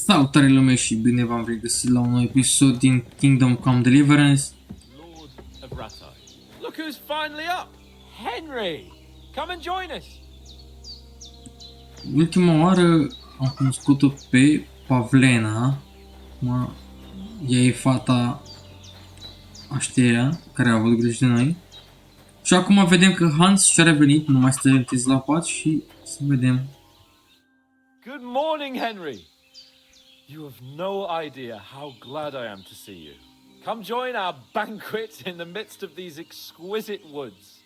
Salutare lume și bine v-am regăsit la un nou episod din Kingdom Come Deliverance. Lord of Ratai. Look who's finally up! Henry! Come and join us! Ultima oară am cunoscut-o pe Pavlena. Ea e fata așteia care a avut grijă de noi. Și acum vedem că Hans și-a revenit, nu mai stă întins la pat și să vedem. Good morning, Henry! You have no idea how glad I am to see you. Come join our banquet in the midst of these exquisite woods.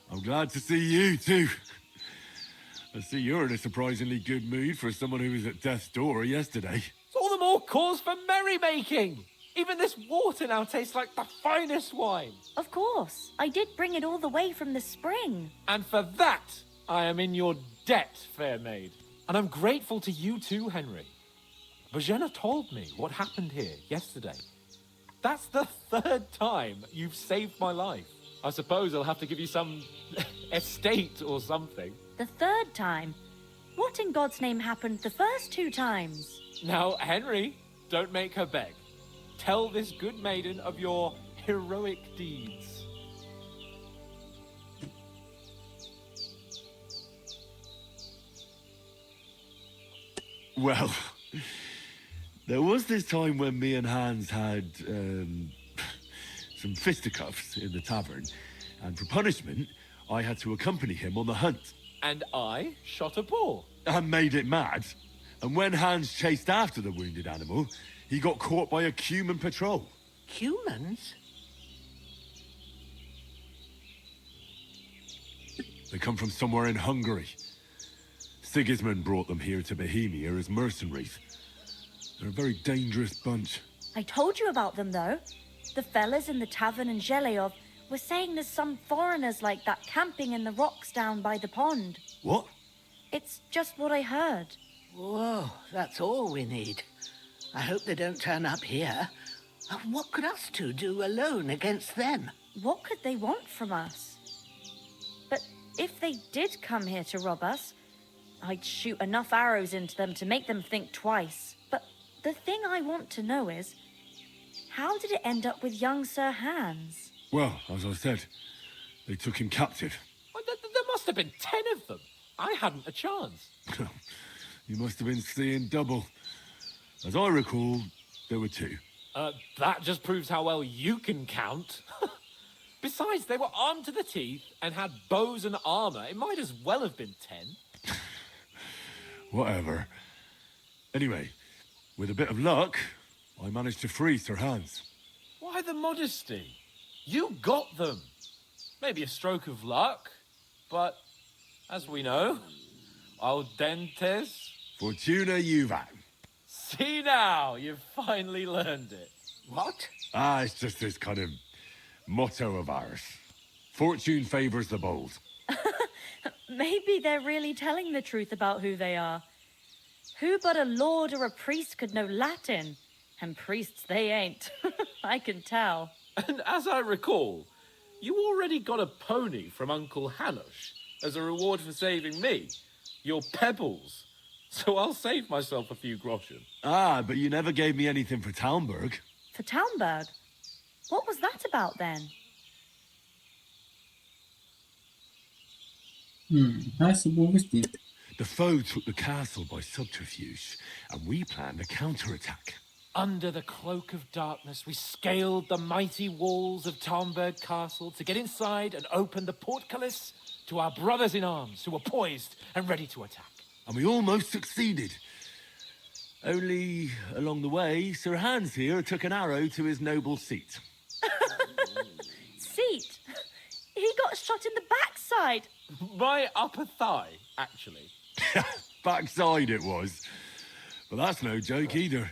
I'm glad to see you too. I see you're in a surprisingly good mood for someone who was at death's door yesterday. It's all the more cause for merrymaking! Even this water now tastes like the finest wine. Of course. I did bring it all the way from the spring. And for that, I am in your debt, fair maid. And I'm grateful to you too, Henry. Bojena told me what happened here yesterday. That's the third time you've saved my life. I suppose I'll have to give you some estate or something. The third time? What in God's name happened the first two times? Now, Henry, don't make her beg. Tell this good maiden of your heroic deeds. Well, there was this time when me and Hans had some fisticuffs in the tavern, and for punishment, I had to accompany him on the hunt. And I shot a boar. And made it mad. And when Hans chased after the wounded animal, he got caught by a human patrol. Humans? They come from somewhere in Hungary. Sigismund brought them here to Bohemia as mercenaries. They're a very dangerous bunch. I told you about them, though. The fellas in the tavern in Zheleov were saying there's some foreigners like that camping in the rocks down by the pond. What? It's just what I heard. Whoa, that's all we need. I hope they don't turn up here. What could us two do alone against them? What could they want from us? But if they did come here to rob us, I'd shoot enough arrows into them to make them think twice. But the thing I want to know is, how did it end up with young Sir Hans? Well, as I said, they took him captive. Well, there must have been 10 of them. I hadn't a chance. You must have been seeing double. As I recall, there were 2. That just proves how well you can count. Besides, they were armed to the teeth and had bows and armor. It might as well have been 10. Whatever. Anyway, with a bit of luck, I managed to free Sir Hans. Why the modesty? You got them. Maybe a stroke of luck, but as we know, audentes. Fortuna juvat. See now, you've finally learned it. What? It's just this kind of motto of ours. Fortune favors the bold. Maybe they're really telling the truth about who they are. Who but a lord or a priest could know Latin? And priests they ain't. I can tell. And as I recall, you already got a pony from Uncle Hanush as a reward for saving me. Your pebbles. So I'll save myself a few groschen. But you never gave me anything for Talmberg. For Talmberg? What was that about then? Hai să povestim. The foe took the castle by subterfuge, and we planned a counterattack. Under the cloak of darkness, we scaled the mighty walls of Talmberg Castle to get inside and open the portcullis to our brothers in arms who were poised and ready to attack. And we almost succeeded. Only, along the way, Sir Hans here took an arrow to his noble seat. Seat? He got shot in the backside. My upper thigh, actually. Backside it was. But that's no joke either.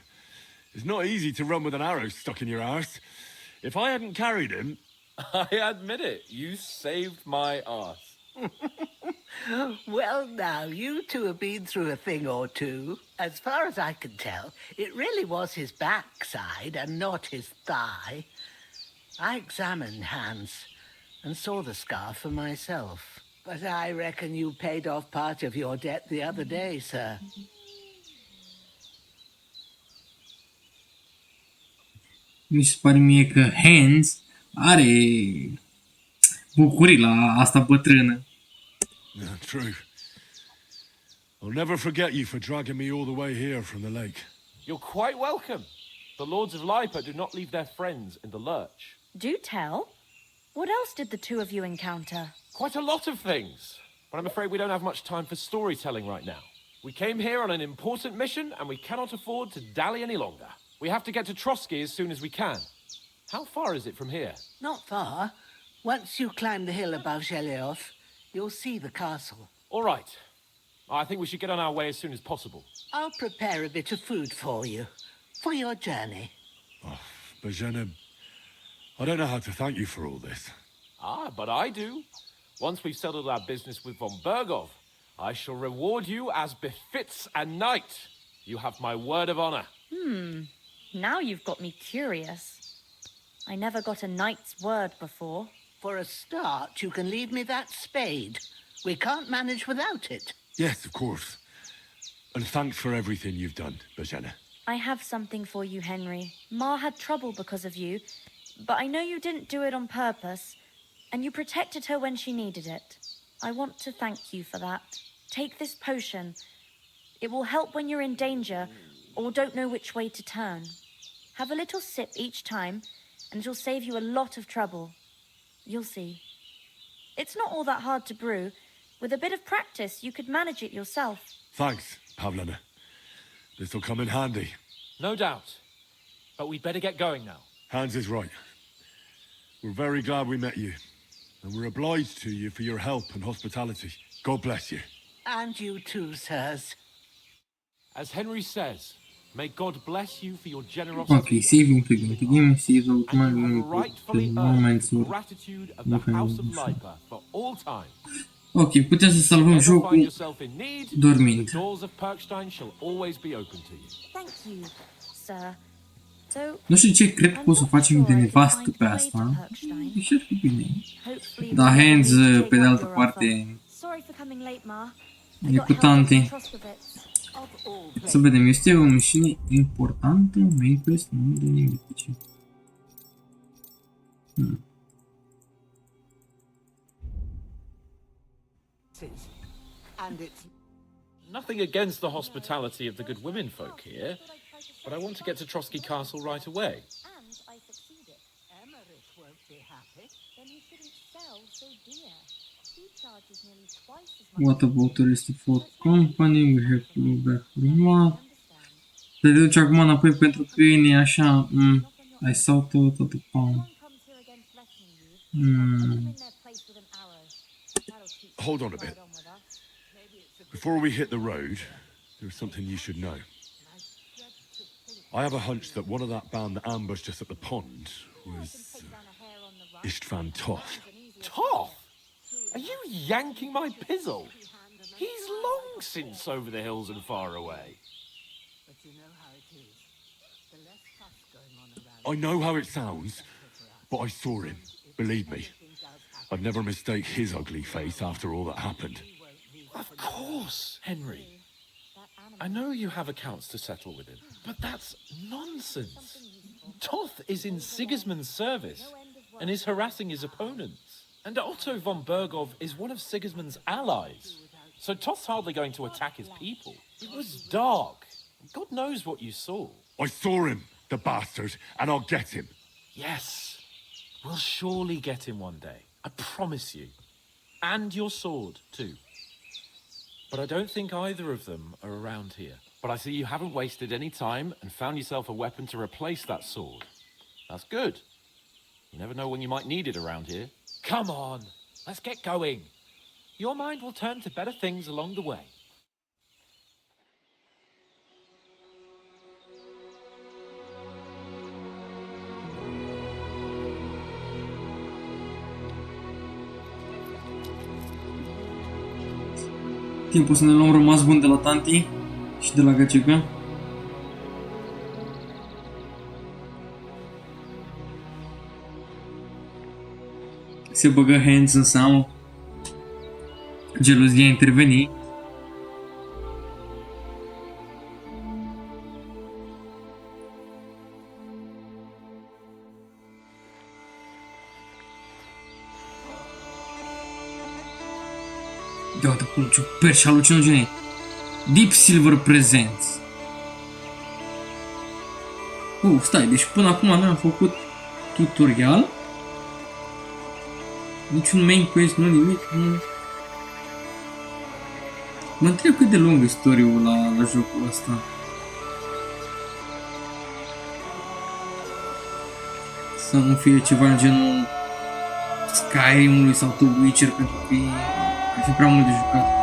It's not easy to run with an arrow stuck in your arse. If I hadn't carried him... I admit it, you saved my arse. Well, now, you two have been through a thing or two. As far as I can tell, it really was his backside and not his thigh. I examined Hans and saw the scar for myself. But I reckon you paid off part of your debt the other day, sir. mi se pare mie că Hans are bucurii la asta bătrână. Yeah, true. I'll never forget you for dragging me all the way here from the lake. You're quite welcome. The Lords of Lipa do not leave their friends in the lurch. Do tell. What else did the two of you encounter? Quite a lot of things. But I'm afraid we don't have much time for storytelling right now. We came here on an important mission, and we cannot afford to dally any longer. We have to get to Trotsky as soon as we can. How far is it from here? Not far. Once you climb the hill above Zhelyov, you'll see the castle. All right. I think we should get on our way as soon as possible. I'll prepare a bit of food for you, for your journey. Oh, Bozhena, I don't know how to thank you for all this. Ah, but I do. Once we've settled our business with von Bergov, I shall reward you as befits a knight. You have my word of honor. Now you've got me curious. I never got a knight's word before. For a start, you can leave me that spade. We can't manage without it. Yes, of course. And thanks for everything you've done, Bozhena. I have something for you, Henry. Ma had trouble because of you, but I know you didn't do it on purpose, and you protected her when she needed it. I want to thank you for that. Take this potion. It will help when you're in danger or don't know which way to turn. Have a little sip each time, and it'll save you a lot of trouble. You'll see. It's not all that hard to brew. With a bit of practice, you could manage it yourself. Thanks, Pavlena. This'll come in handy. No doubt. But we'd better get going now. Hans is right. We're very glad we met you. And we're obliged to you for your help and hospitality. God bless you. And you too, sirs. As Henry says, may God bless you for your generosity. Ok, saving to game, save And you have automatic rightfully moments. earned the gratitude of the House of Lipa for all time. Ok, putem să salvăm Ever find jocul yourself in need, dormind. the doors of Perkstein shall always be open to you. Thank you, sir. So, Nu știu ce cred că I'm pot să not facem sure de I could nevastă find pe the way asta. to Perkstein. Și ar fi bine. Hopefully Dar we'll Hans, be able to pe de take altă up your offer. parte, Sorry for coming late, Ma. e I cu got held up tante. in Troskovitz. Of all Să places. vedem, este o misiune importantă, main quest, nu de nimic. And it's Nothing against the hospitality of the good women folk here, but I want to get to Trotsky Castle right away. And I succeeded. Emmerich won't be happy. Then you shouldn't sell so dear. He charges nearly twice as much. What about the rest of our company? We have to go back for what? Te duci acum înapoi pentru că e așa, I saw tot the palm. Hold on a bit. Before we hit the road, there's something you should know. I have a hunch that one of that band that ambushed us at the pond was Istvan Toth. Toth? Are you yanking my pizzle? He's long since over the hills and far away. But you know how it is. The less fuss going on around. I know how it sounds, but I saw him. Believe me. I'd never mistake his ugly face after all that happened. Of course, Henry. I know you have accounts to settle with him, but that's nonsense. Toth is in Sigismund's service and is harassing his opponents. And Otto von Bergov is one of Sigismund's allies. So Toth's hardly going to attack his people. It was dark. God knows what you saw. I saw him, the bastard, and I'll get him. Yes, we'll surely get him one day. I promise you. And your sword, too. But I don't think either of them are around here. But I see you haven't wasted any time and found yourself a weapon to replace that sword. That's good. You never know when you might need it around here. Come on, let's get going. Your mind will turn to better things along the way. Timpul să ne luăm rămas bun de la tanti și de la gagică. Se băgă Hans în seamă. Gelozia interveni. Ia uite cum ciuperci și halucinogene. Deep Silver Presents. Stai, deci până acum n-am făcut tutorial. Niciun main quest, nu nimic, nu. Mă întreb cât de lung istoriul la jocul ăsta. Să nu fie ceva în genul Skyrim-ului sau The Witcher, pentru că ar fi prea mult de jucat.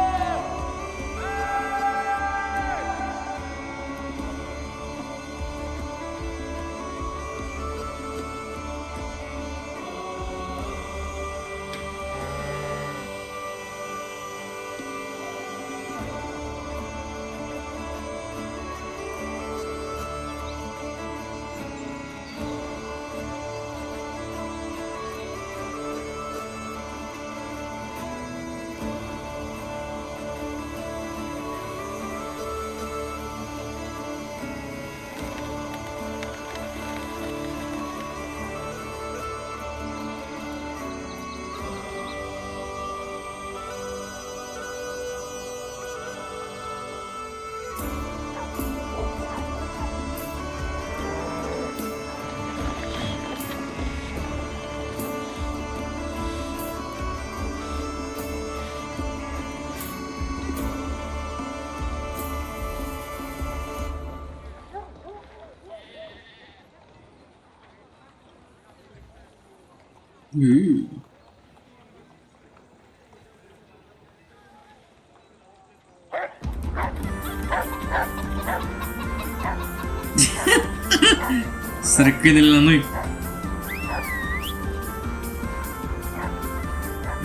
Sără câinele la noi.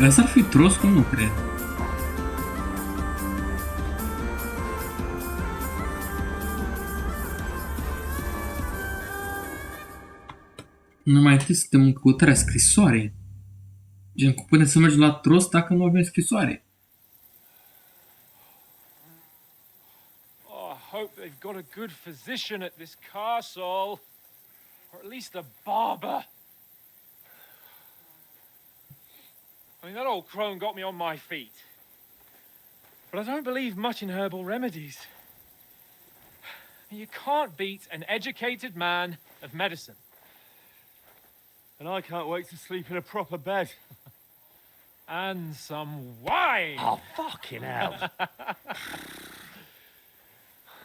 Ăsta ar fi troscul? Nu cred. Numai întâi suntem în căutarea scrisoare. Gen, cum putem să mergem la tros dacă nu avem scrisoare? Oh, I hope they've got a good physician at this castle. Or at least a barber. I mean, that old crone got me on my feet. But I don't believe much in herbal remedies. You can't beat an educated man of medicine. And I can't wait to sleep in a proper bed. And some wine! Oh, fucking hell.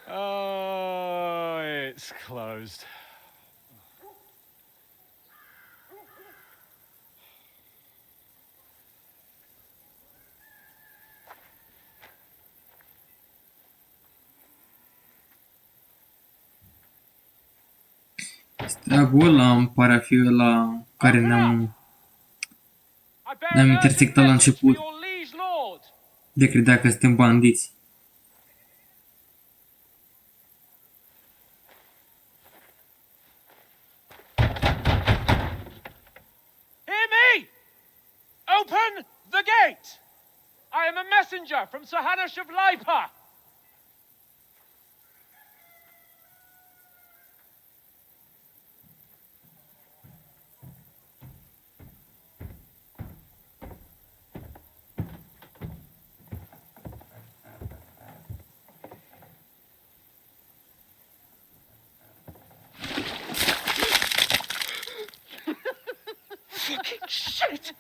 Oh, it's closed. Steagul ăla îmi pare a fi ăla care ne-am intersectat la început. De credea că suntem bandiți. Hear me! Open the gate! I am a messenger from Sahanash of Lipa! Fucking shit!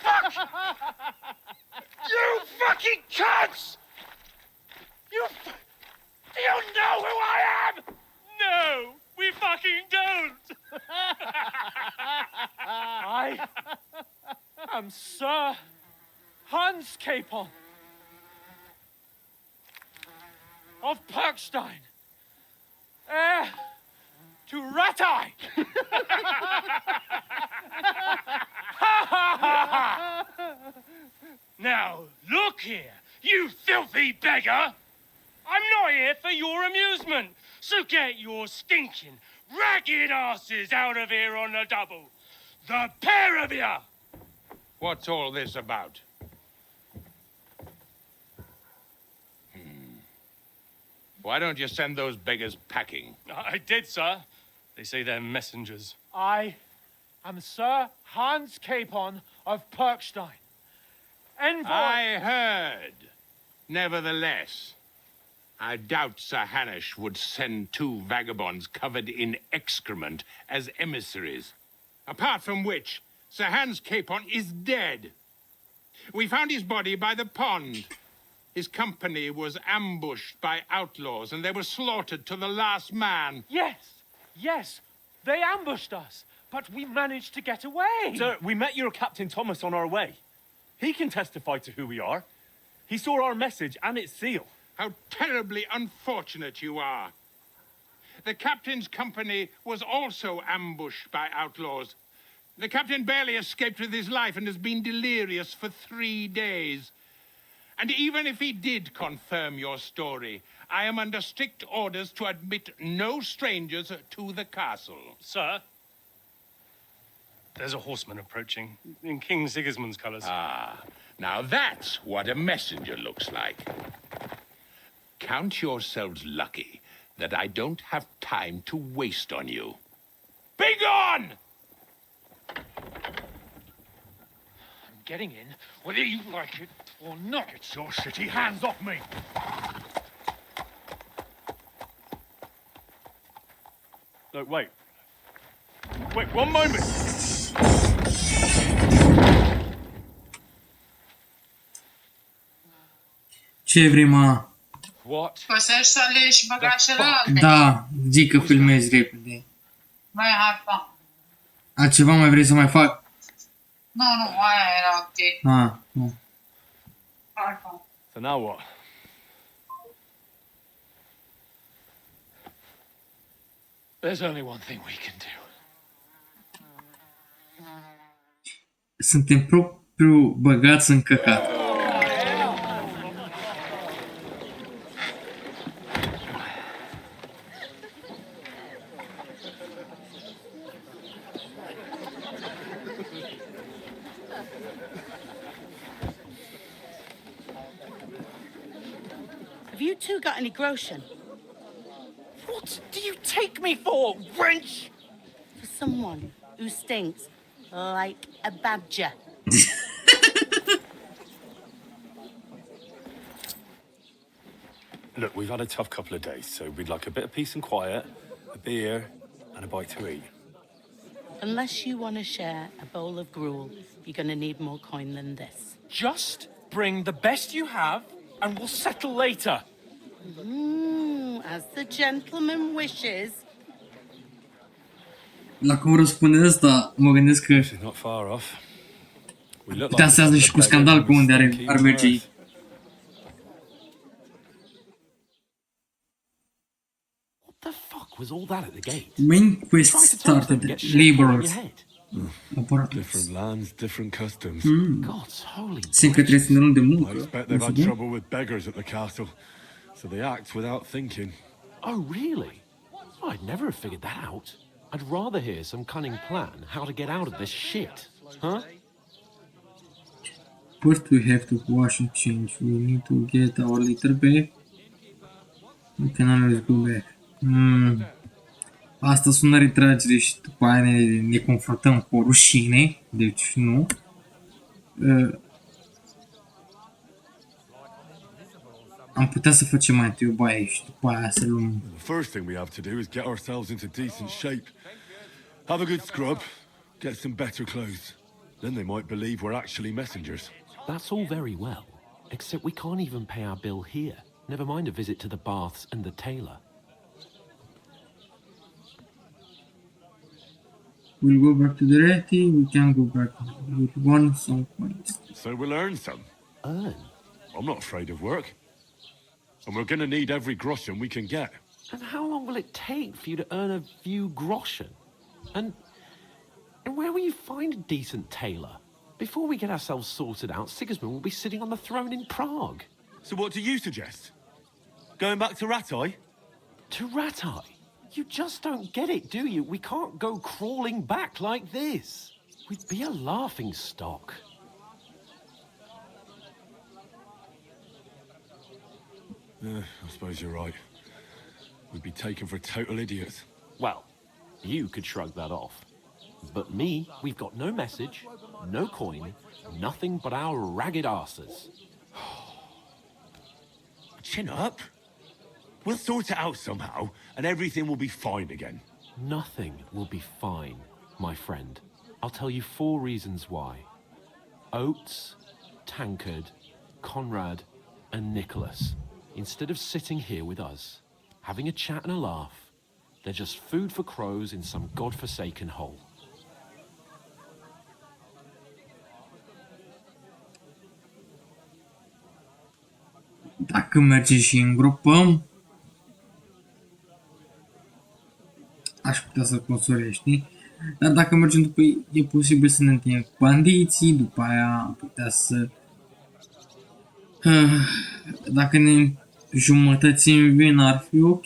Fuck! You fucking cunts! Do you know who I am? No, we fucking don't! I am Sir Hans Capon of Perkstein, heir to Ratai! Now, look here, you filthy beggar! I'm not here for your amusement, so get your stinking, ragged asses out of here on the double. The pair of you! What's all this about? Why don't you send those beggars packing? I did, sir. They say they're messengers. I am Sir Hans Capon of Perkstein, Envoy! I heard. Nevertheless, I doubt Sir Hanush would send 2 vagabonds covered in excrement as emissaries. Apart from which, Sir Hans Capon is dead. We found his body by the pond. His company was ambushed by outlaws, and they were slaughtered to the last man. Yes, they ambushed us, but we managed to get away. Sir, we met your Captain Thomas on our way. He can testify to who we are. He saw our message and its seal. How terribly unfortunate you are. The captain's company was also ambushed by outlaws. The captain barely escaped with his life and has been delirious for 3 days. And even if he did confirm your story, I am under strict orders to admit no strangers to the castle. Sir, there's a horseman approaching in King Sigismund's colours. Ah, now that's what a messenger looks like. Count yourselves lucky that I don't have time to waste on you. Be gone! I'm getting in, whether you like it or not. Get your shitty hands off me! Look, wait. Wait, one moment! Ce vrei, mă? What? Păsești să alegi bagajele alte. Da, zic că filmezi repede. Mai harpa. Altceva mai vrei să mai fac? Nu, aia era ok. Nu. Harpa. So now what? There's only one thing we can do. Suntem propriu băgați în căcat. Have you two got any groschen? What do you take me for, wench? For someone who stinks like a badger. Look, we've had a tough couple of days, so we'd like a bit of peace and quiet, a beer, and a bite to eat. Unless you want to share a bowl of gruel, you're going to need more coin than this. Just bring the best you have, and we'll settle later. As the gentleman wishes. La cum răspunde ăsta, mă gândesc că She's not far off. We look putea să iasă și cu scandal pe unde ar merge ei. What the fuck was all that at the gate? Main quest started. Laborers. Different lands, different customs. God's holy. Simt că trebuie să ne luăm de I muncă. expect they've had trouble with beggars at the castle, so they act without thinking. Oh, really? Oh, I'd never have figured that out. I'd rather hear some cunning plan how to get out of this shit. Huh? First we have to wash and change. We need to get our litter back. We can always go back. Asta sună retragere și după aia ne confruntăm cu o rușine. Deci nu. Am putea să facem mai întâi o baie și după aia să luăm... The first thing we have to do is get ourselves into decent shape. Have a good scrub, get some better clothes. Then they might believe we're actually messengers. That's all very well, except we can't even pay our bill here. Never mind a visit to the baths and the tailor. We'll go back to the Reti, we can go back with some points. So we'll earn some. Earn? I'm not afraid of work. And we're gonna need every groschen we can get. And how long will it take for you to earn a few groschen? And where will you find a decent tailor? Before we get ourselves sorted out, Sigismund will be sitting on the throne in Prague. So what do you suggest? Going back to Ratai? To Ratai? You just don't get it, do you? We can't go crawling back like this. We'd be a laughing stock. I suppose you're right. We'd be taken for total idiots. Well, you could shrug that off. But me, we've got no message, no coin, nothing but our ragged arses. Chin up. We'll sort it out somehow, and everything will be fine again. Nothing will be fine, my friend. I'll tell you 4 reasons why. Oates, Tankard, Conrad, and Nicholas, instead of sitting here with us, having a chat and a laugh, they're just food for crows in some godforsaken hole. Dacă mergem și îngropăm, aș putea să consolez, știi? Dar dacă mergem după ei, e posibil să ne întâlnim cu bandiții, după aia am putea să... Dacă ne jumătățim bine, ar fi ok.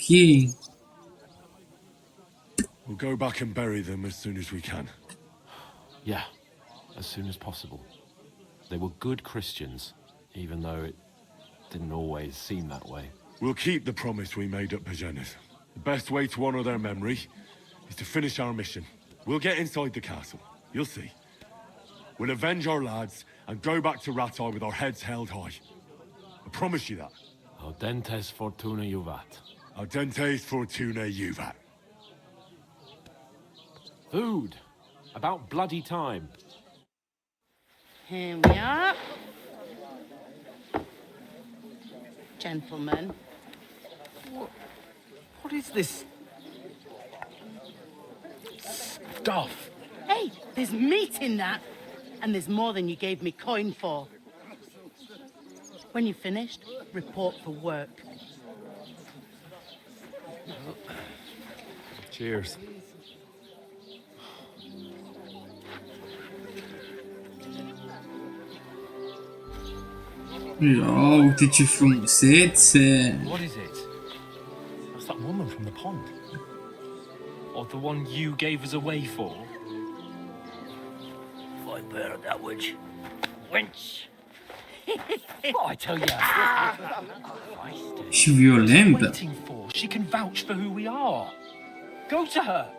We'll go back and bury them as soon as we can. Yeah, as soon as possible. They were good Christians, even though it didn't always seem that way. We'll keep the promise we made at Bajena's. The best way to honor their memory is to finish our mission. We'll get inside the castle. You'll see. We'll avenge our lads and go back to Ratai with our heads held high. I promise you that. Audentes fortuna juvat. Audentes fortuna juvat. Food! About bloody time. Here we are. Gentlemen. What is this stuff? Hey, there's meat in that. And there's more than you gave me coin for. When you're finished, report for work. Cheers. Ia, uite ce frumusețe! What is it? That's that woman from the pond. Or the one you gave us away for? I bear that witch. Wench! What I tell you? Și violentă. Waiting for? She can vouch for who we are. Go to her.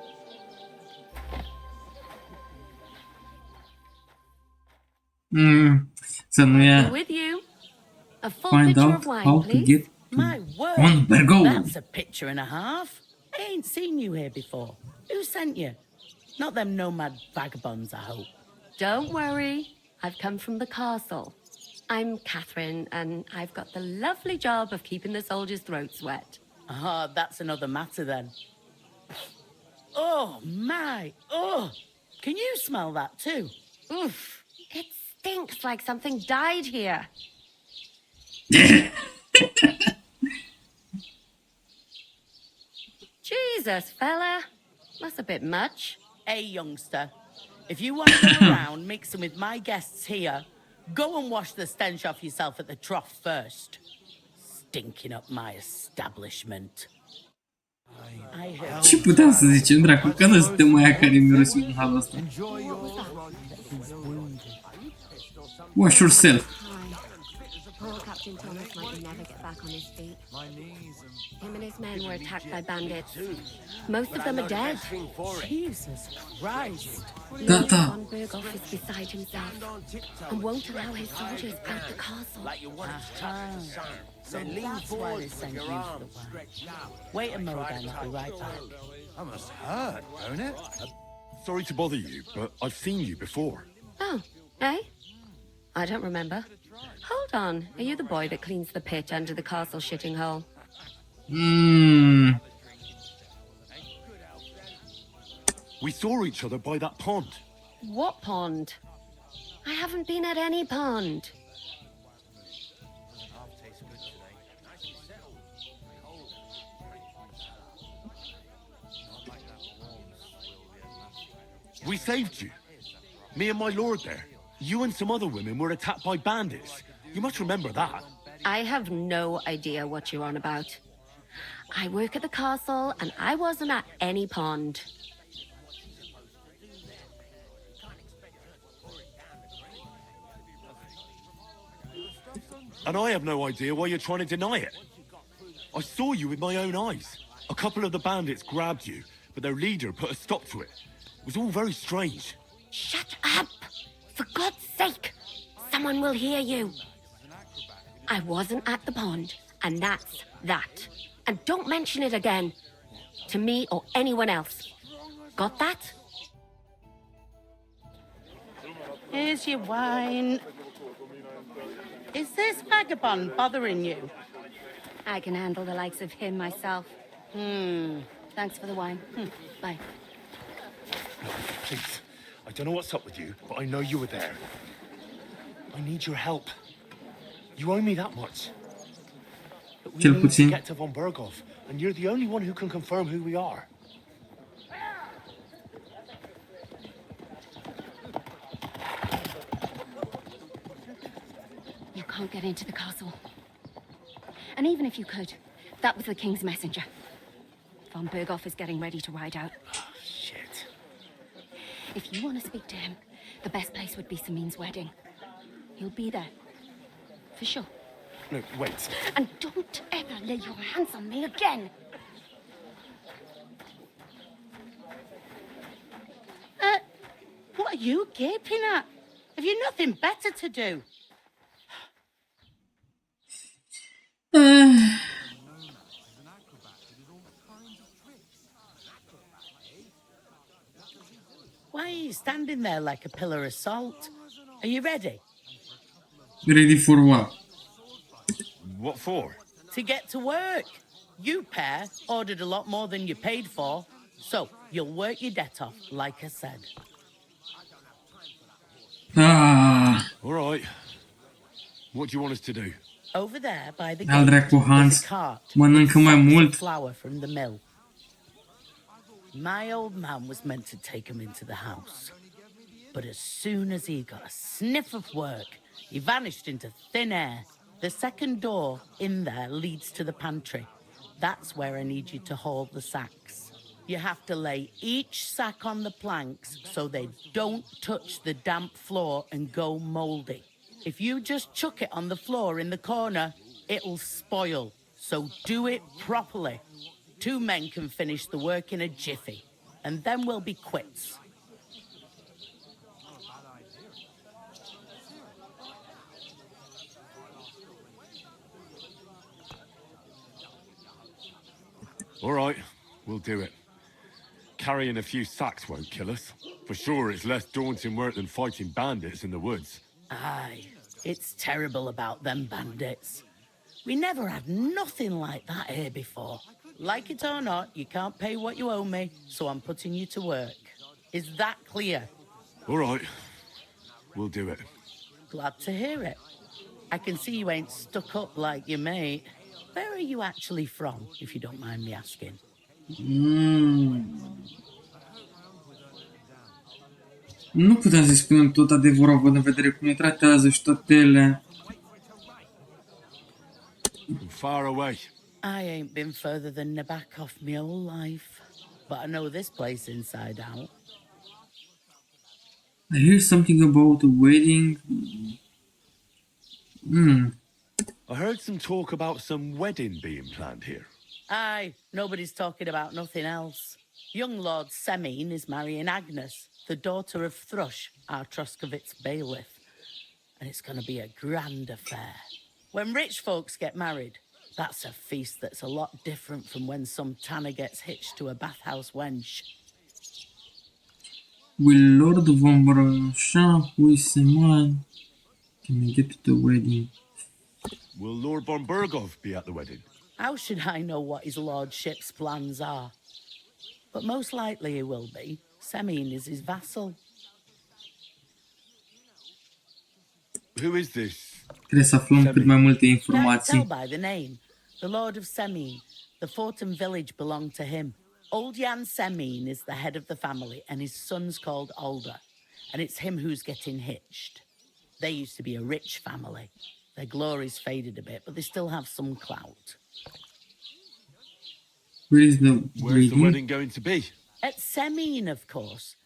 Să nu ia. With you. A full Find pitcher out of wine, how to please. get My word. on the go. That's a picture and a half. I ain't seen you here before. Who sent you? Not them nomad vagabonds, I hope. Don't worry. I've come from the castle. I'm Catherine, and I've got the lovely job of keeping the soldiers' throats wet. Ah, that's another matter then. Oh, my. Oh, can you smell that too? Oof. It stinks like something died here. Jesus, fella. That's a bit much. Hey, youngster. If you want to go around mixing with my guests here, go and wash the stench off yourself at the trough first. Stinking up my establishment. Ce putem să zicem, dracu, că nu suntem aia care mirosim în halul ăsta. Wash yourself. Poor Captain Thomas might never get back on his feet. Him and his men were attacked by bandits. Most of them are dead. Jesus Christ. Lord von Berghoff is beside himself and won't allow his soldiers out the castle. So that's why they sent you for the wine. Wait a moment, I'll be right back. That must hurt, don't it? Sorry to bother you, but I've seen you before. Oh, eh? I don't remember. Hold on. Are you the boy that cleans the pit under the castle shitting hole? We saw each other by that pond. What pond? I haven't been at any pond. We saved you. Me and my lord there. You and some other women were attacked by bandits. You must remember that. I have no idea what you're on about. I work at the castle and I wasn't at any pond. And I have no idea why you're trying to deny it. I saw you with my own eyes. A couple of the bandits grabbed you, but their leader put a stop to it. It was all very strange. Shut up! For God's sake! Someone will hear you. I wasn't at the pond, and that's that. And don't mention it again. To me or anyone else. Got that? Here's your wine. Is this vagabond bothering you? I can handle the likes of him myself. Thanks for the wine. Bye. Please, I don't know what's up with you, but I know you were there. I need your help. You owe me that much. But we Cel need to puțin. get to von Berghoff, and you're the only one who can confirm who we are. You can't get into the castle. And even if you could, that was the king's messenger. Von Berghoff is getting ready to ride out. Shit. If you want to speak to him, the best place would be Samin's wedding. He'll be there. For sure. No, wait. And don't ever lay your hands on me again. What are you gaping at? Have you nothing better to do? Why are you standing there like a pillar of salt? Are you ready? Ready for what? What for? To get to work. You pair ordered a lot more than you paid for, so you'll work your debt off, like I said. All right. What do you want us to do? Over there by the Al gate, dracu, there's Hans. a cart Mănâncă with mai sacks of mult. flour from the mill. My old man was meant to take him into the house, but as soon as he got a sniff of work, he vanished into thin air. The second door in there leads to the pantry. That's where I need you to haul the sacks. You have to lay each sack on the planks so they don't touch the damp floor and go moldy. If you just chuck it on the floor in the corner, it'll spoil. So do it properly. 2 men can finish the work in a jiffy, and then we'll be quits. All right, we'll do it. Carrying a few sacks won't kill us. For sure, it's less daunting work than fighting bandits in the woods. Aye, it's terrible about them bandits. We never had nothing like that here before. Like it or not, you can't pay what you owe me, so I'm putting you to work. Is that clear? All right, we'll do it. Glad to hear it. I can see you ain't stuck up like your mate. Where are you actually from, if you don't mind me asking? Nu putem să-i spunem tot adevărul, având în vedere cum ne tratează și toatele. Far away. I ain't been further than the back of my whole life, but I know this place inside out. I hear something about a wedding. I heard some talk about some wedding being planned here. Aye, nobody's talking about nothing else. Young Lord Semin is marrying Agnes, the daughter of Thrush, our Troskovitz bailiff. And it's going to be a grand affair. When rich folks get married, that's a feast that's a lot different from when some tanner gets hitched to a bathhouse wench. Will Lord vom Brășa, who is a man, can we get to the wedding? Will Lord von Berghoff be at the wedding? How should I know what his lordship's plans are? But most likely he will be. Semin is his vassal. Who is this? Trebuie să aflăm cât mai multe Can't tell informații. by the name. The Lord of Semin. The fort and village belong to him. Old Jan Semin is the head of the family, and his son's called Alder. And it's him who's getting hitched. They used to be a rich family. Their glory's faded a bit, but they still have some clout. Where is the Where's the wedding? wedding going to be? At Semin, of course.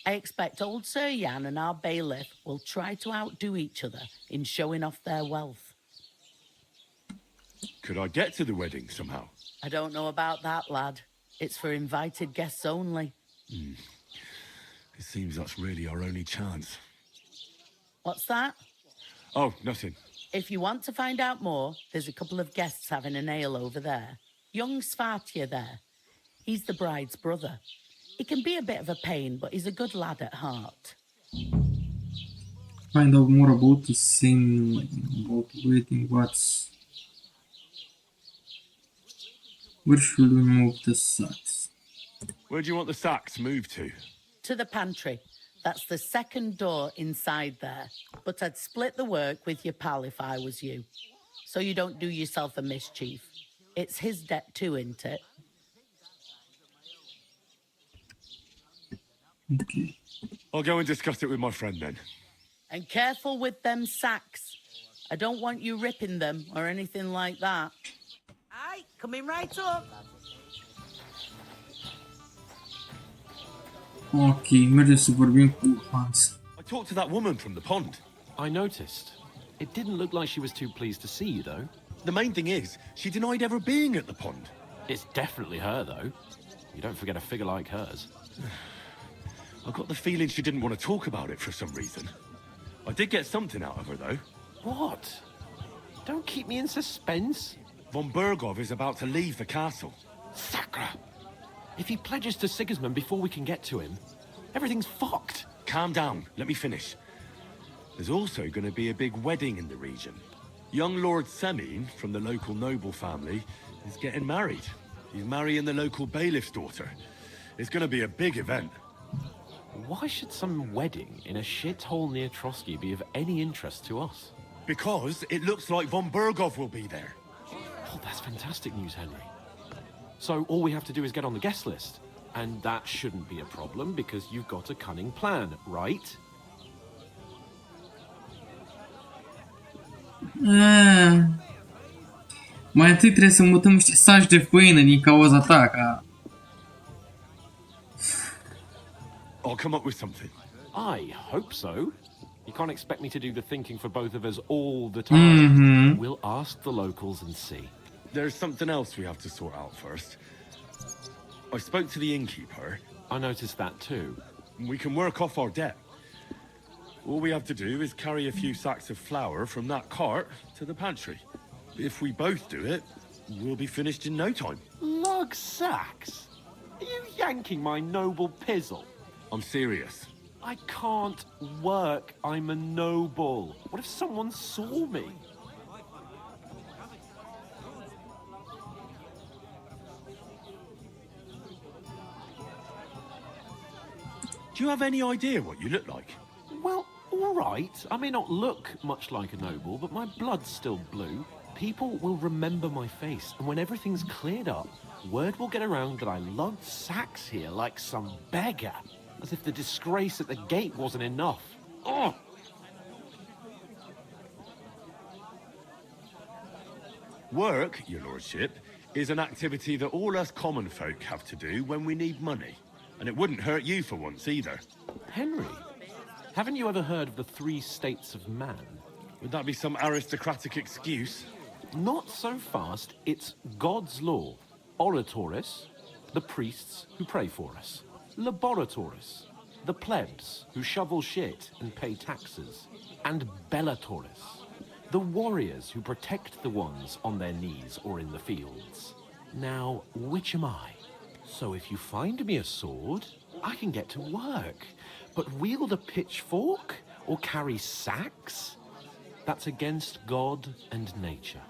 I expect old Sir Jan and our bailiff will try to outdo each other in showing off their wealth. Could I get to the wedding somehow? I don't know about that, lad. It's for invited guests only. It seems that's really our only chance. What's that? Oh, nothing. If you want to find out more, there's a couple of guests having a nail over there. Young Svartje there. He's the bride's brother. He can be a bit of a pain, but he's a good lad at heart. Find out more about the same, about waiting, what's... Where should we move the sacks? Where do you want the sacks moved to? To the pantry. That's the second door inside there. But I'd split the work with your pal if I was you. So you don't do yourself a mischief. It's his debt too, isn't it? Okay. I'll go and discuss it with my friend then. And careful with them sacks. I don't want you ripping them or anything like that. Aye, coming right up. Ok, mergem să vorbim cu Hans. I talked to that woman from the pond. I noticed. It didn't look like she was too pleased to see you, though. The main thing is, she denied ever being at the pond. It's definitely her, though. You don't forget a figure like hers. I got the feeling she didn't want to talk about it for some reason. I did get something out of her, though. What? Don't keep me in suspense. Von Bergov is about to leave the castle. Sacra! If he pledges to Sigismund before we can get to him, everything's fucked. Calm down, let me finish. There's also going to be a big wedding in the region. Young Lord Semin, from the local noble family, is getting married. He's marrying the local bailiff's daughter. It's going to be a big event. Why should some wedding in a shithole near Trotsky be of any interest to us? Because it looks like Von Bergov will be there. Oh, that's fantastic news, Henry. So all we have to do is get on the guest list. And that shouldn't be a problem because you've got a cunning plan, right? Mai întâi trebuie să mutăm niște saci de făină din cauza ta, ca... I'll come up with something. I hope so. You can't expect me to do the thinking for both of us all the time. We'll ask the locals and see. There's something else we have to sort out first. I spoke to the innkeeper. I noticed that too. We can work off our debt. All we have to do is carry a few sacks of flour from that cart to the pantry. If we both do it, we'll be finished in no time. Lug sacks? Are you yanking my noble pizzle? I'm serious. I can't work. I'm a noble. What if someone saw me? Do you have any idea what you look like? Well, all right. I may not look much like a noble, but my blood's still blue. People will remember my face, and when everything's cleared up, word will get around that I lugged sacks here like some beggar, as if the disgrace at the gate wasn't enough. Ugh! Work, your lordship, is an activity that all us common folk have to do when we need money. And it wouldn't hurt you for once either. Henry, haven't you ever heard of the 3 states of man? Would that be some aristocratic excuse? Not so fast. It's God's law. Oratoris, the priests who pray for us. Laboratoris, the plebs who shovel shit and pay taxes. And Bellatoris, the warriors who protect the ones on their knees or in the fields. Now, which am I? So if you find me a sword, I can get to work. But wield a pitchfork or carry sacks? That's against God and nature.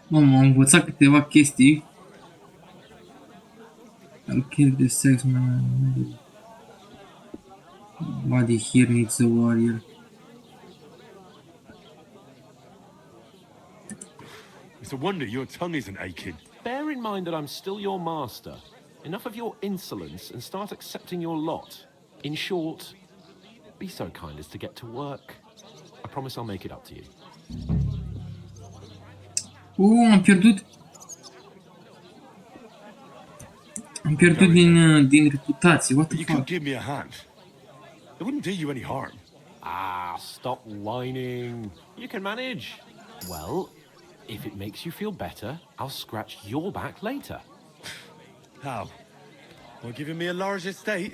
Mamă, am învățat câteva chestii. Am kill the sex man. Body here needs a warrior. It's a wonder your tongue isn't aching. Bear in mind that I'm still your master. Enough of your insolence and start accepting your lot. In short, be so kind as to get to work. I promise I'll make it up to you. Am pierdut. Am pierdut din reputație. What the You fuck? could give me a hand. It wouldn't do you any harm. Ah, stop whining. You can manage. Well, If it makes you feel better, I'll scratch your back later. How? By giving me a large estate?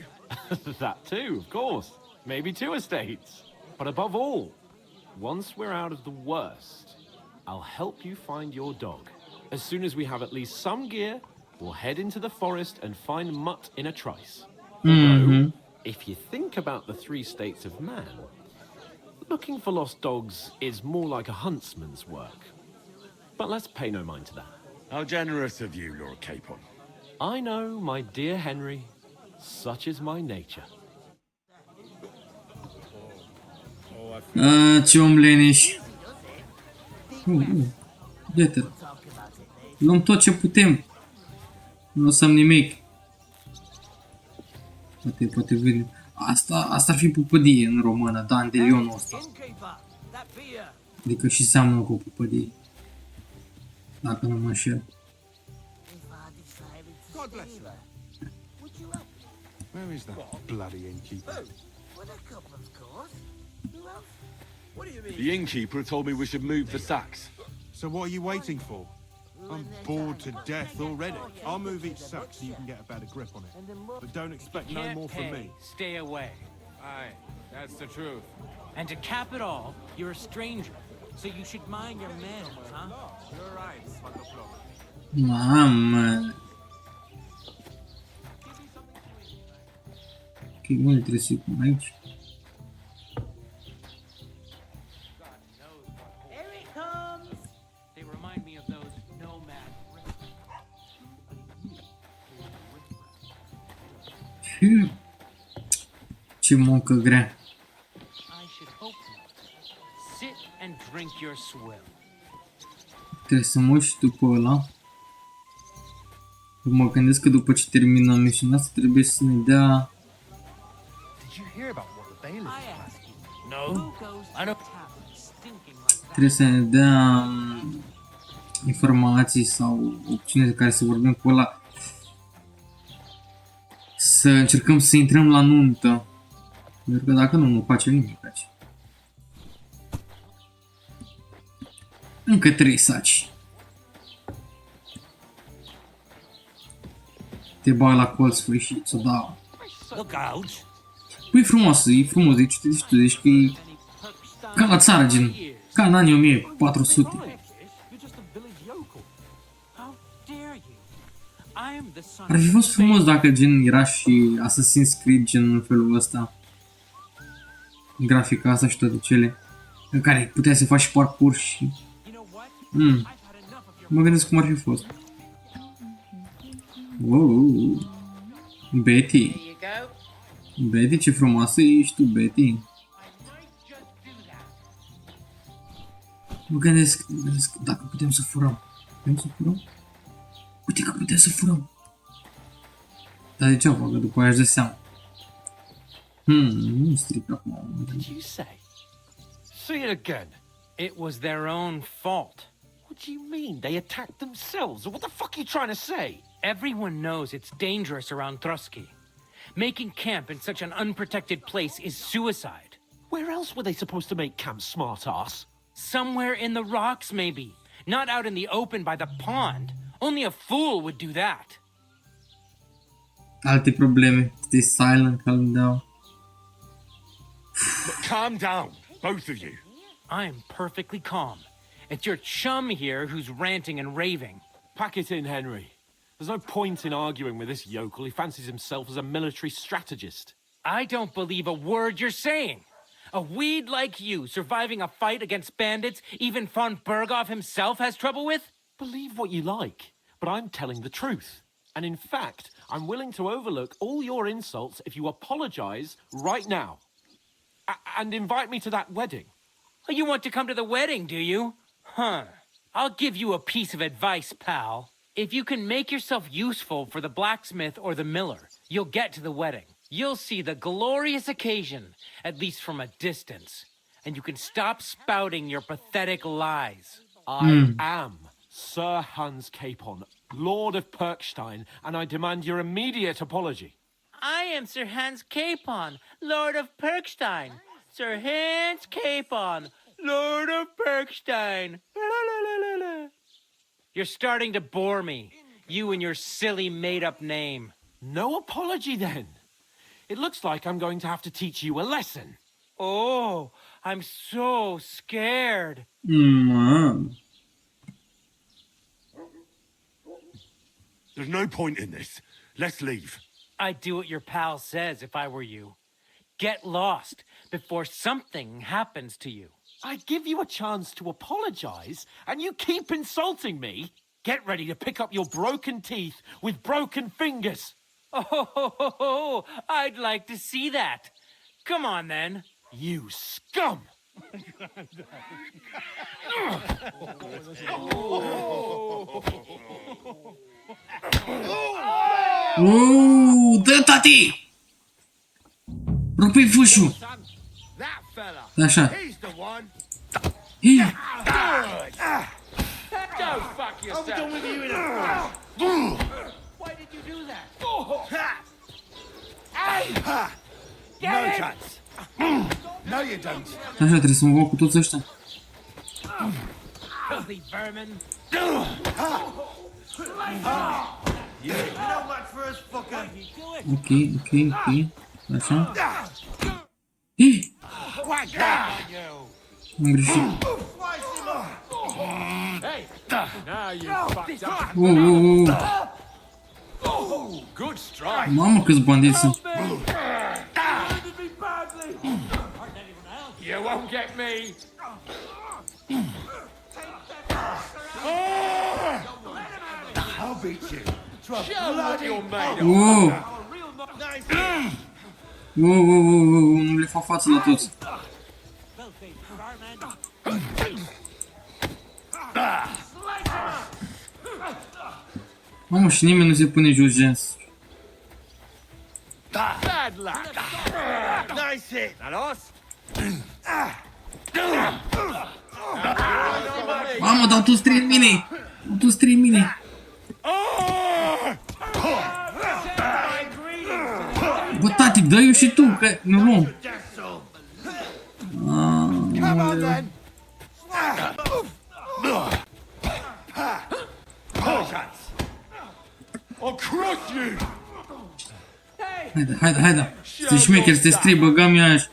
That too, of course. Maybe 2 estates. But above all, once we're out of the worst, I'll help you find your dog. As soon as we have at least some gear, we'll head into the forest and find Mutt in a trice. Although, if you think about the 3 states of man, looking for lost dogs is more like a huntsman's work. But let's pay no mind to that. How generous of you, Lord Capon. I know, my dear Henry, such is my nature. Ce om leneș. Uite. Luăm tot ce putem. Nu lăsăm nimic. Poate vede. Asta ar fi pupădie în română, dandelionul ăsta. Adică și seamănă cu pupădie. Dacă nu mă înșel. Where is that bloody innkeeper? The innkeeper told me we should move the sacks. So what are you waiting for? I'm bored to death already. I'll move each sack so you can get a better grip on it. But don't expect no more from me. Stay away. Aye, that's the truth. And to cap it all, you're a stranger. So you should mind your manners, huh? You're right, Patoplo. Mamă. Ok, unde trebuie să-i pun aici? They remind me of those nomad. Ce muncă grea. I should hope not. Sit and drink your swill. Trebuie să mă uit și după ăla. Mă gândesc că după ce terminăm misiunea asta trebuie să ne dea... No. Trebuie să ne dea informații sau opțiuni de care să vorbim cu ăla. Să încercăm să intrăm la nuntă. Pentru că dacă nu facem nimic aici. Încă 3 saci. Te bag la colț, făi și ți-o dau. Păi e frumos, deci tu zici că e ca la țară, gen, ca în anii 1400. Ar fi fost frumos dacă gen era și Assassin's Creed gen în felul ăsta. Grafica asta și toate cele. În care puteai să faci parcurs și... Mă gândesc cum ar fi fost. Wow. Betty. Betty, ce frumoasă ești tu, Betty. Mă gândesc dacă putem să furăm. Putem să furăm? Uite că putem să furăm. Dar degeaba, că după aia își dă seama. Nu stric acum. Say it again. It was their own fault. What do you mean? They attacked themselves? What the fuck are you trying to say? Everyone knows it's dangerous around Trusky. Making camp in such an unprotected place is suicide. Where else were they supposed to make camp, smart-ass? Somewhere in the rocks, maybe. Not out in the open by the pond. Only a fool would do that. Alte probleme. Stay silent, calm down. Calm down, both of you. I'm perfectly calm. It's your chum here who's ranting and raving. Pack it in, Henry. There's no point in arguing with this yokel. He fancies himself as a military strategist. I don't believe a word you're saying. A weed like you surviving a fight against bandits even von Berghoff himself has trouble with? Believe what you like, but I'm telling the truth. And in fact, I'm willing to overlook all your insults if you apologize right now. And invite me to that wedding. You want to come to the wedding, do you? Huh. I'll give you a piece of advice, pal. If you can make yourself useful for the blacksmith or the miller, you'll get to the wedding. You'll see the glorious occasion, at least from a distance. And you can stop spouting your pathetic lies. I am Sir Hans Capon, Lord of Perkstein, and I demand your immediate apology. I am Sir Hans Capon, Lord of Perkstein. Sir Hans Capon, Lord of Perkstein. La, la, la, la, la. You're starting to bore me. You and your silly made-up name. No apology, then. It looks like I'm going to have to teach you a lesson. Oh, I'm so scared. Mom. There's no point in this. Let's leave. I'd do what your pal says if I were you. Get lost before something happens to you. I give you a chance to apologize, and you keep insulting me? Get ready to pick up your broken teeth with broken fingers. Oh, I'd like to see that. Come on, then. You scum! Dă, tati! Rupe-i fâșul! Așa. Hei! Why did you do that? No chance. No, you don't. Așa, trebuie să mă bag cu toți ăștia. Filthy vermin. Ok. Așa. Hei! Am greșit. Good strike. Mamă, câți bandiți sunt. You won't get me. I'll beat you. Show what you're made of. Wow, nu le fac față la toți. Mamă, și nimeni nu se pune jos gens. Bad luck. Nice hit. Mamă, dau toți trei în mine. Bă, tati, dă-i-o și tu, că nu luăm. Haide. Stai șmecher, te strii, băgam ea așa.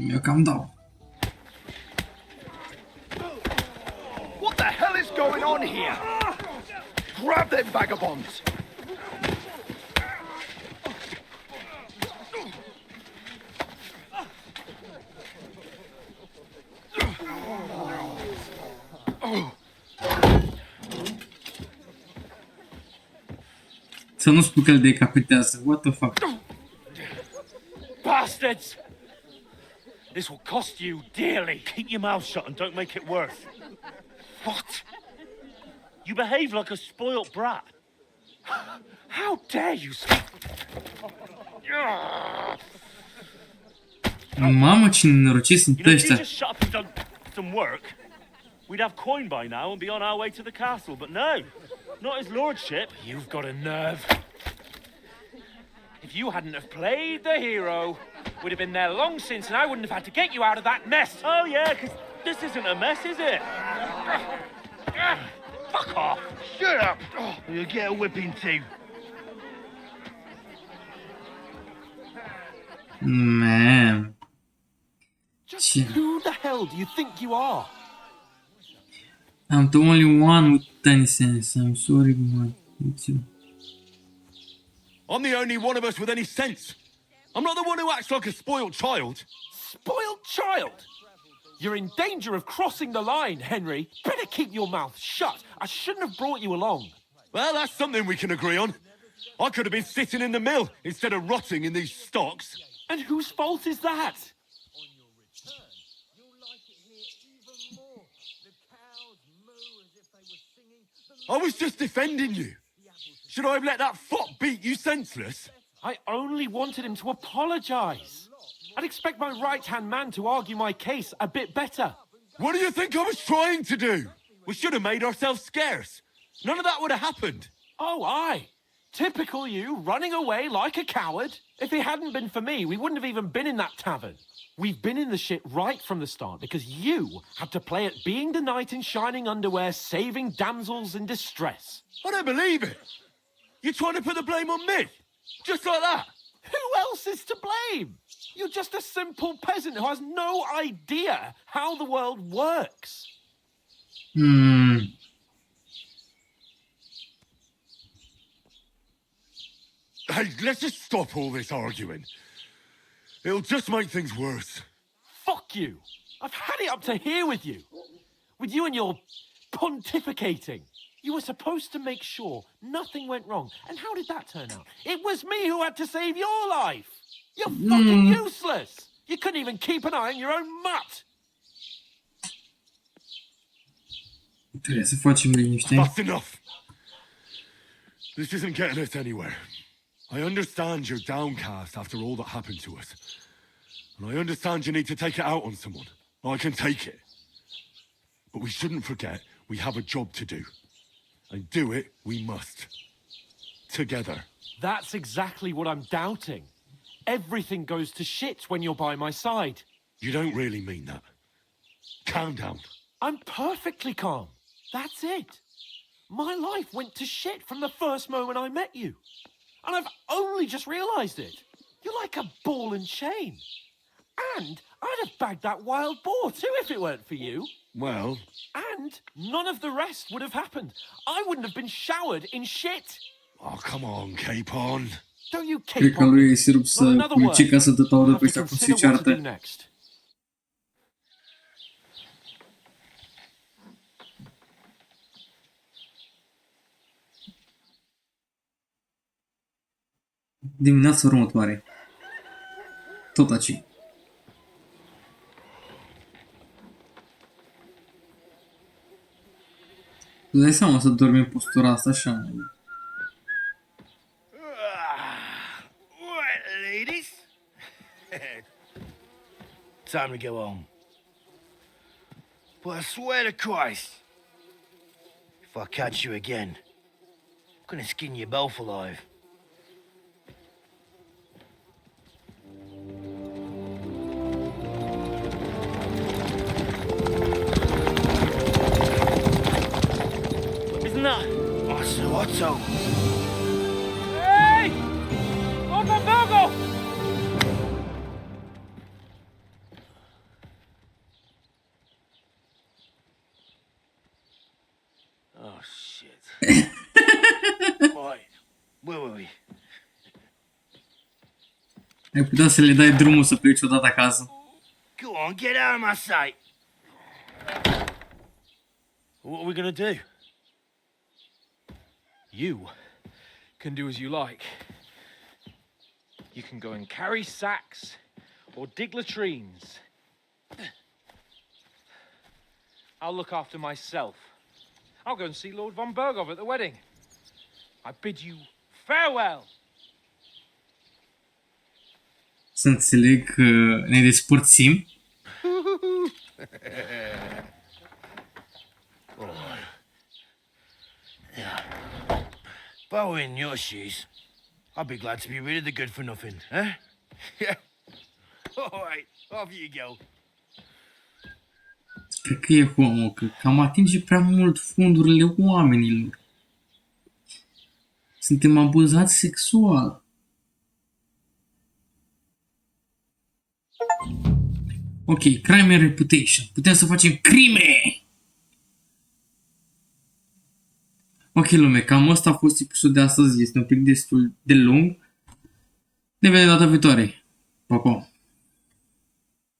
Eu cam dau. What the hell is going on here? Grab them vagabonds. Să nu spui că îl decapitează. What the fuck? Bastards! This will cost you dearly. Keep your mouth shut and don't make it worse. What? You behave like a spoilt brat. How dare you speak? Mamă, ce nenorociți sunt You ăștia. just shut up and done some work. We'd have coin by now and be on our way to the castle, but no, not his lordship. You've got a nerve. If you hadn't have played the hero, we'd have been there long since and I wouldn't have had to get you out of that mess. Oh yeah, because this isn't a mess, is it? Fuck off! Shut up! You'll get a whipping too. Man. Just who the hell do you think you are? I'm the only one with any sense. I'm sorry, man. It's you. I'm the only one of us with any sense. I'm not the one who acts like a spoiled child. Spoiled child? You're in danger of crossing the line, Henry. Better keep your mouth shut. I shouldn't have brought you along. Well, that's something we can agree on. I could have been sitting in the mill instead of rotting in these stocks. And whose fault is that? I was just defending you. Should I have let that fop beat you senseless? I only wanted him to apologize. I'd expect my right-hand man to argue my case a bit better. What do you think I was trying to do? We should have made ourselves scarce. None of that would have happened. Oh, aye. Typical you, running away like a coward. If it hadn't been for me, we wouldn't have even been in that tavern. We've been in the shit right from the start because you had to play at being the knight in shining underwear, saving damsels in distress. I don't believe it. You're trying to put the blame on me? Just like that? Who else is to blame? You're just a simple peasant who has no idea how the world works. Hey, let's just stop all this arguing. It'll just make things worse. Fuck you. I've had it up to here with you. With you and your pontificating. You were supposed to make sure nothing went wrong. And how did that turn out? It was me who had to save your life. You're fucking useless. You couldn't even keep an eye on your own mutt. Trebuie să facem liniște. That's enough. This isn't getting us anywhere. I understand you're downcast after all that happened to us. And I understand you need to take it out on someone. I can take it. But we shouldn't forget we have a job to do. And do it we must. Together. That's exactly what I'm doubting. Everything goes to shit when you're by my side. You don't really mean that. Calm down. I'm perfectly calm. That's it. My life went to shit from the first moment I met you. And I've only just realized it. You're like a ball and chain. And I'd have bagged that wild boar too if it weren't for you. Well... And none of the rest would have happened. I wouldn't have been showered in shit. Oh, come on, Capon. Don't you Cred că Capon? lui e sirup să culce ca să dă taură pe ăștia cum se ceartă. Dimineața următoare. Tot aici. Îți dai seama să dormi în postura asta așa? Right, ladies. Time to go home. But I swear to Christ, if I catch you again, I'm gonna skin you both alive. Oțel. Hey! Open Virgo! Oh, shit. Right. Where were we? Ai putea să le dai drumul să pleci odată acasă. Go on, get out of my sight. What are we gonna do? You can do as you like. You can go and carry sacks or dig latrines. I'll look after myself. I'll go and see Lord von Bergov at the wedding. I bid you farewell. Să înțeleg că ne despărțim. If I were in your shoes, I'd be glad to be rid of the good for nothing, eh? Yeah. All right, off you go. Cred că e homo, că cam atinge prea mult fundurile oamenilor. Suntem abuzați sexual. Ok, crime and reputation. Putem să facem crime! Ok, lume, cam asta a fost episodul de astăzi. Este un pic destul de lung. Ne vedem data viitoare. Pa, pa!